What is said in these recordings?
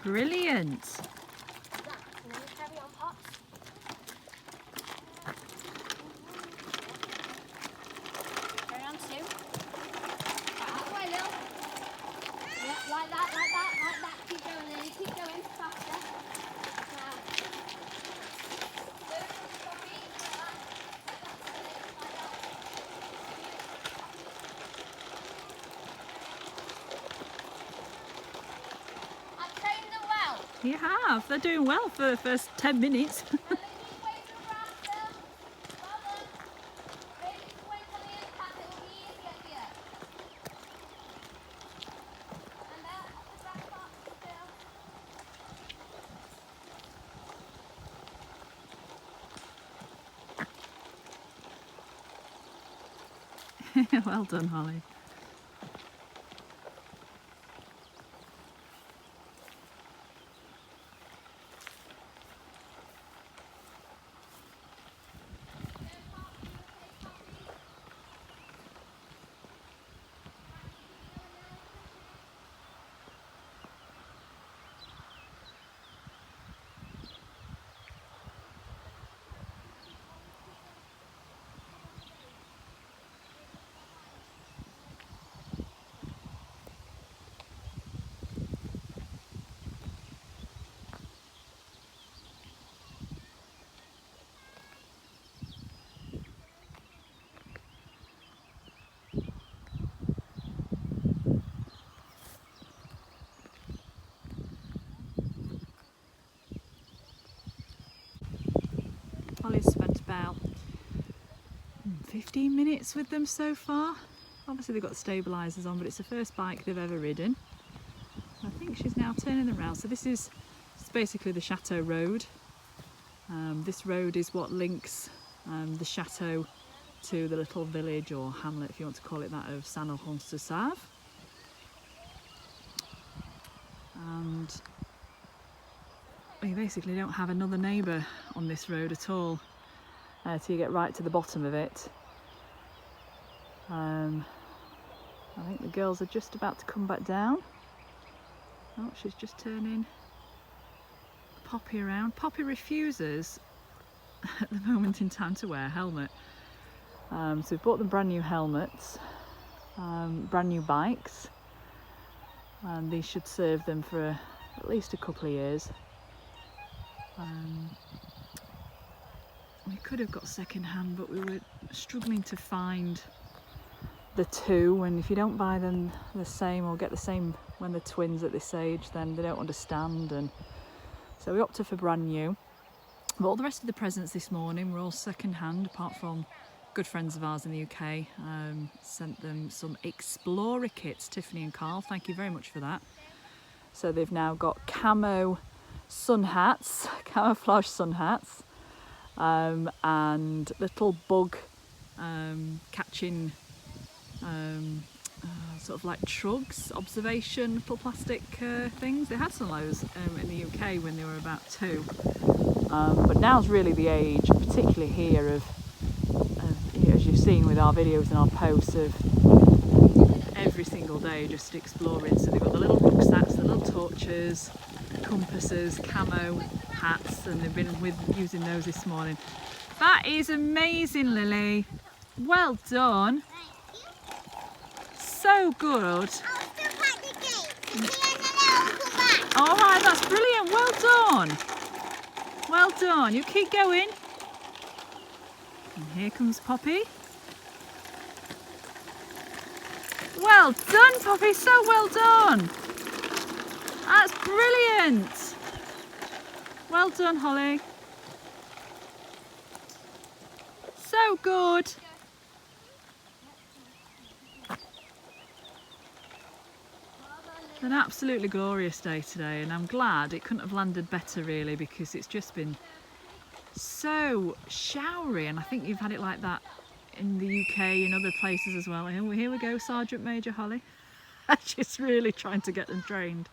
Brilliant. Carry on, Pops. Carry on, Sue. Right, out the way, Lil. Yeah, like that, like that, like that. Keep going, Lily. Keep going faster. Now. I've trained them well. You have. They're doing well for the first 10 minutes. Well done, Holly. Holly's spent about 15 minutes with them so far. Obviously they've got stabilisers on, but it's the first bike they've ever ridden. I think she's now turning them around. So this is basically the Chateau road. This road is what links the Chateau to the little village or hamlet, if you want to call it that, of Saint-Laurent-sur-Save. And we basically don't have another neighbour on this road at all till you get right to the bottom of it. I think the girls are just about to come back down. Oh, she's just turning Poppy around. Poppy refuses at the moment in time to wear a helmet. So we've bought them brand new helmets, brand new bikes, and these should serve them for at least a couple of years. We could have got second hand, but we were struggling to find the two, and if you don't buy them the same or get the same when they're twins at this age, then they don't understand, and so we opted for brand new. But all the rest of the presents this morning were all second hand, apart from good friends of ours in the UK. Sent them some Explorer kits, Tiffany and Carl, thank you very much for that. So they've now got camo sun hats, camouflage sun hats, and little bug catching sort of like trugs, observation, little plastic things. They had some of those in the UK when they were about 2, but now's really the age, particularly here, of you know, as you've seen with our videos and our posts, of every single day just exploring. So they've got the little rucksacks, the little torches, compasses, camo hats, and they've been using those this morning. That is amazing, Lily. Well done. So good. All right, that's brilliant. Well done. Well done. You keep going. And here comes Poppy. Well done, Poppy. So well done. That's brilliant. Well done, Holly. So good. An absolutely glorious day today, and I'm glad it couldn't have landed better really, because it's just been so showery, and I think you've had it like that in the UK and other places as well. And here we go, Sergeant Major Holly. She's really trying to get them trained.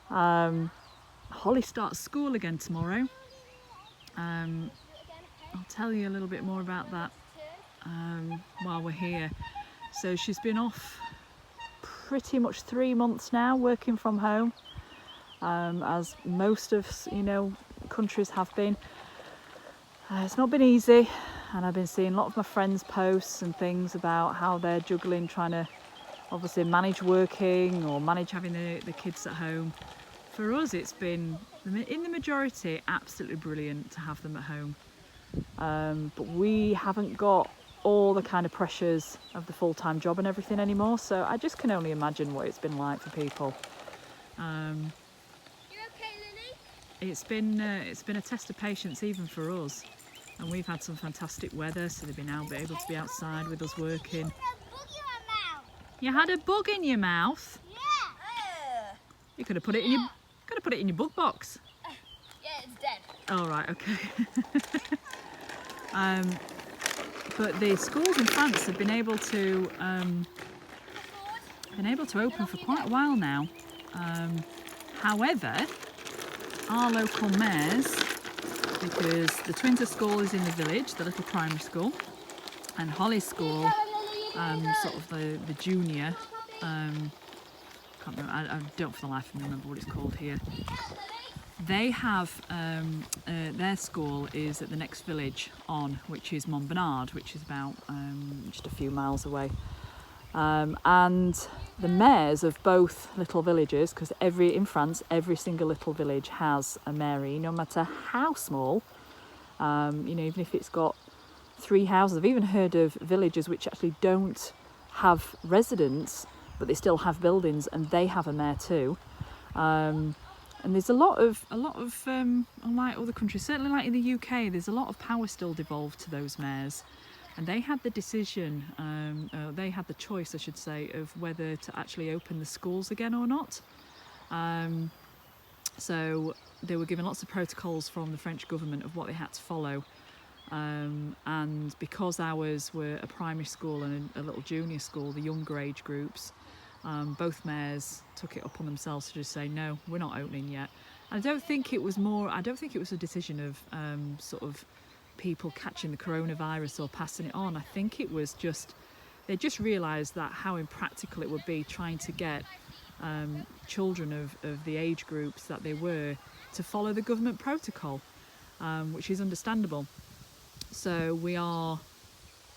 Holly starts school again tomorrow. I'll tell you a little bit more about that while we're here. So she's been off pretty much 3 months now, working from home. as most of countries have been. It's not been easy, and I've been seeing a lot of my friends' posts and things about how they're juggling, trying to obviously manage working or manage having the kids at home. For us, it's been, in the majority, absolutely brilliant to have them at home. But we haven't got all the kind of pressures of the full-time job and everything anymore, so I just can only imagine what it's been like for people. You okay, Lily? It's been a test of patience even for us, and we've had some fantastic weather, so they've been able to be outside with us working. You had a bug in your mouth? Yeah. You could have put it in your bug box. Yeah, it's dead. Oh right, okay. But the schools in France have been able to open for quite a while now. However, our local mayors, because the Twins' school is in the village, the little primary school, and Holly's school, sort of the junior, can't remember, I don't for the life of me remember what it's called here. They have, their school is at the next village on, which is Montbernard, which is about just a few miles away. And the mayors of both little villages, because in France, every single little village has a mairie, no matter how small, even if it's got 3 houses. I've even heard of villages which actually don't have residents, but they still have buildings, and they have a mayor too. And there's a lot of unlike other countries, certainly like in the UK, there's a lot of power still devolved to those mayors, and they had the decision, they had the choice, I should say, of whether to actually open the schools again or not. So they were given lots of protocols from the French government of what they had to follow. And because ours were a primary school and a little junior school, the younger age groups, both mayors took it upon themselves to just say, no, we're not opening yet. I don't think it was a decision of sort of people catching the coronavirus or passing it on. I think it was they just realised that how impractical it would be trying to get children of the age groups that they were to follow the government protocol, which is understandable. So we are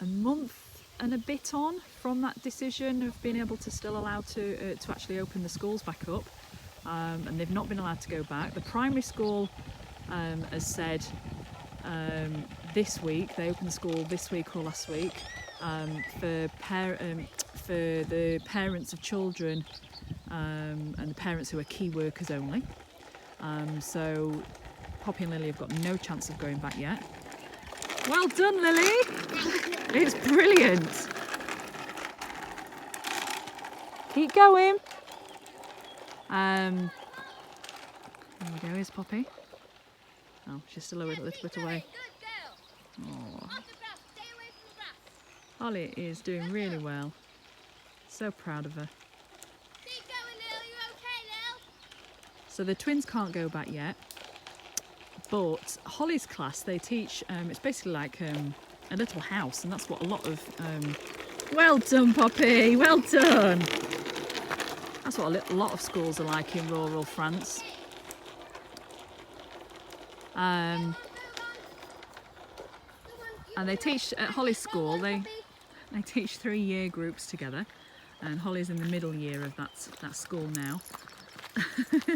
a month and a bit on from that decision of being able to still allow to actually open the schools back up, and they've not been allowed to go back. The primary school has said this week, they opened the school this week or last week, for the parents of children and the parents who are key workers only. So Poppy and Lilly have got no chance of going back yet. Well done, Lily! It's brilliant! Keep going! There we go, here's Poppy. Oh, she's still a little bit away. Oh. Holly is doing really well. So proud of her. Keep going, Lil. You okay, Lil? So the twins can't go back yet, but Holly's class, they teach, it's basically like a little house, and that's what a lot of, well done, Poppy, well done. That's what a lot of schools are like in rural France. And they teach at Holly's school, they teach 3 year groups together, and Holly's in the middle year of that school now.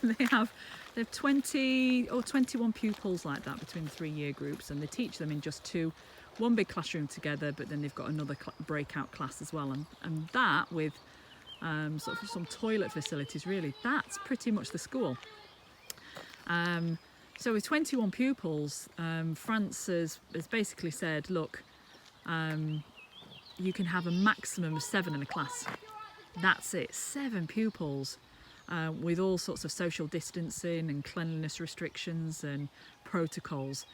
They have 20 or 21 pupils like that between the 3 year groups, and they teach them in just one big classroom together, but then they've got another breakout class as well, and that with sort of some toilet facilities, really, that's pretty much the school. So with 21 pupils, France has basically said, look, you can have a maximum of 7 in a class. That's it, 7 pupils, with all sorts of social distancing and cleanliness restrictions and protocols.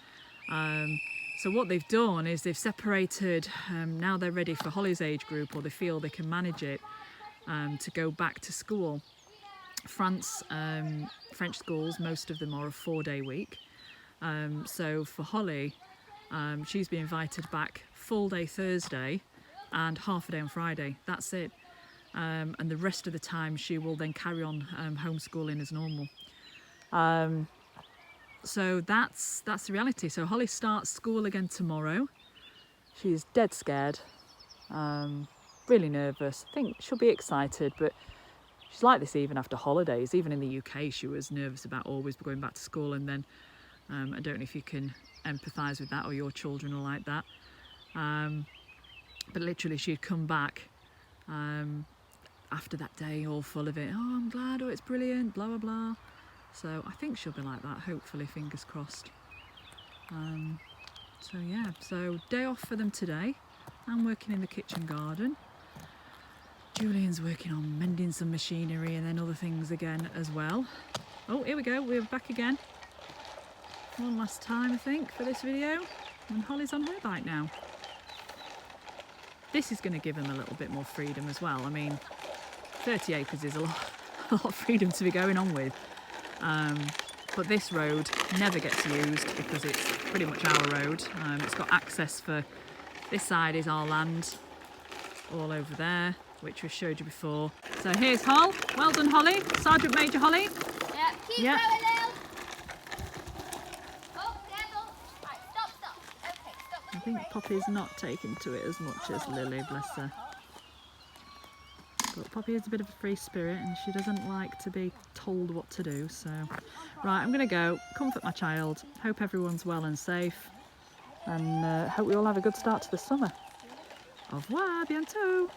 So what they've done is they've separated, now they're ready for Holly's age group, or they feel they can manage it, to go back to school. French schools, most of them are a 4-day week. So for Holly, she's been invited back full day Thursday and half a day on Friday. That's it. And the rest of the time she will then carry on homeschooling as normal. So that's the reality. So Holly starts school again tomorrow. She's dead scared, really nervous. I think she'll be excited, but she's like this even after holidays. Even in the UK, she was nervous about always going back to school. And then I don't know if you can empathise with that, or your children are like that. But literally, she'd come back after that day all full of it. Oh, I'm glad. Oh, it's brilliant. Blah blah blah. So I think she'll be like that. Hopefully, fingers crossed. So yeah, so day off for them today. I'm working in the kitchen garden. Julian's working on mending some machinery and then other things again as well. Oh, here we go, we're back again. One last time, I think, for this video. And Holly's on her bike now. This is going to give them a little bit more freedom as well. I mean, 30 acres is a lot of freedom to be going on with. But this road never gets used because it's pretty much our road. It's got access for, this side is our land, all over there, which we've showed you before. So here's Hol. Well done, Holly. Sergeant Major Holly. Yeah, keep Yeah. going, Lil. Oh, careful. Right, stop. Okay, stop. I think Poppy's not taken to it as much as Lily, bless her. But Poppy is a bit of a free spirit and she doesn't like to be told what to do. So, right, I'm going to go comfort my child. Hope everyone's well and safe. And hope we all have a good start to the summer. Au revoir, bientôt.